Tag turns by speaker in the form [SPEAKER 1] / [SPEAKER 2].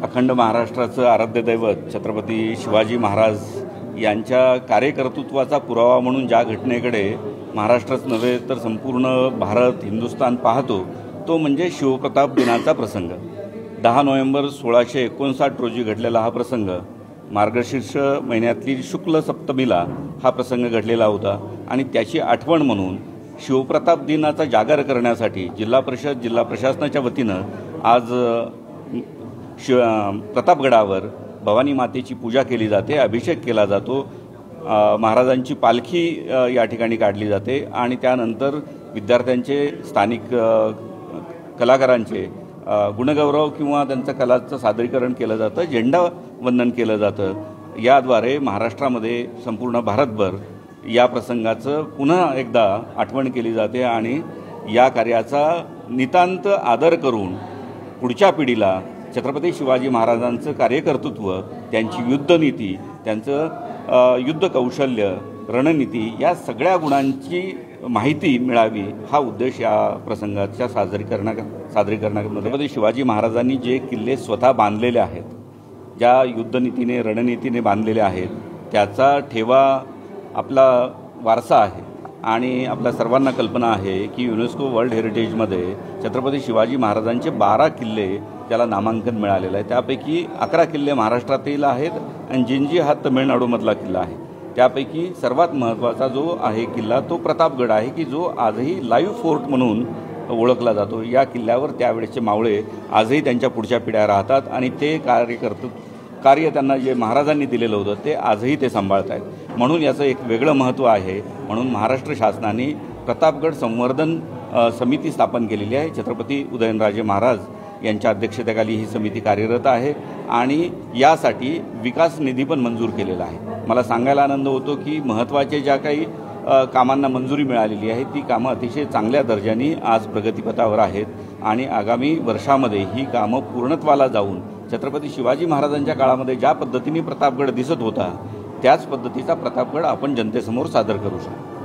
[SPEAKER 1] अखंड महाराष्ट्राचं आराध्य दैवत छत्रपती शिवाजी महाराज यांच्या कार्यकर्तृत्वाचा पुरावा म्हणून ज्या घटनेकडे महाराष्ट्रच नव्हे तर संपूर्ण भारत हिंदुस्थान पाहतो तो म्हणजे शिवप्रताप दिनाचा प्रसंग। 10 नोव्हेंबर 1659 रोजी घडलेला हा प्रसंग मार्गशीर्ष महिन्यातली शुक्ल सप्तमीला हा प्रसंग घडलेला होता आणि त्याची आठवण म्हणून शिवप्रताप दिनाचा जागर करण्यासाठी जिल्हा परिषद जिल्हा प्रशासनाच्या वतीनं आज प्रतापगडावर भवानी मातेची पूजा केली जाते, अभिषेक केला जातो, महाराजांची पालखी या ठिकाणी काढली जाते आणि त्यानंतर विद्यार्थ्यांचे स्थानिक कलाकारांचे गुणगौरव किंवा त्यांचं कलाचं सादरीकरण केलं जातं, झेंडा वंदन केलं जातं। याद्वारे महाराष्ट्रामध्ये संपूर्ण भारतभर या प्रसंगाचं पुन्हा एकदा आठवण केली जाते आणि या कार्याचा नितांत आदर करून पुढच्या पिढीला छत्रपती शिवाजी महाराजांचं कार्यकर्तृत्व, त्यांची युद्धनीती, त्यांचं युद्ध कौशल्य, रणनीती या सगळ्या गुणांची माहिती मिळावी हा उद्देश या प्रसंगाच्या सादरीकरणामध्ये। छत्रपती शिवाजी महाराजांनी जे किल्ले स्वतः बांधलेले आहेत, ज्या युद्धनीतीने रणनीतीने बांधलेले आहेत, त्याचा ठेवा आपला वारसा आहे आणि आपल्या सर्वांना कल्पना आहे की युनेस्को वर्ल्ड हेरिटेजमध्ये छत्रपती शिवाजी महाराजांचे 12 किल्ले त्याला नामांकन मिळालेलं आहे। त्यापैकी 11 किल्ले महाराष्ट्रातील आहेत आणि जिंजी हा तमिळनाडूमधला किल्ला आहे। त्यापैकी सर्वात महत्त्वाचा जो आहे किल्ला तो प्रतापगड आहे की जो आजही लाईव्ह फोर्ट म्हणून ओळखला जातो। या किल्ल्यावर त्यावेळेचे मावळे आजही त्यांच्या पुढच्या पिढ्या राहतात आणि ते कार्य त्यांना जे महाराजांनी दिलेलं होतं ते आजही ते सांभाळत आहेत, म्हणून याचं एक वेगळं महत्त्व आहे। म्हणून महाराष्ट्र शासनाने प्रतापगड संवर्धन समिती स्थापन केलेली आहे। छत्रपती उदयनराजे महाराज यांच्या अध्यक्षतेखाली ही समिती कार्यरत आहे आणि यासाठी विकास निधी पण मंजूर केलेला आहे। मला सांगायला आनंद होतो की महत्त्वाचे ज्या काही कामांना मंजुरी मिळालेली आहे ती कामं अतिशय चांगल्या दर्जानी आज प्रगतीपथावर आहेत आणि आगामी वर्षामध्ये ही कामं पूर्णत्वाला जाऊन छत्रपती शिवाजी महाराजांच्या काळामध्ये ज्या पद्धतीने प्रतापगड दिसत होता त्याच पद्धतीचा प्रतापगड आपण जनतेसमोर सादर करू शकतो।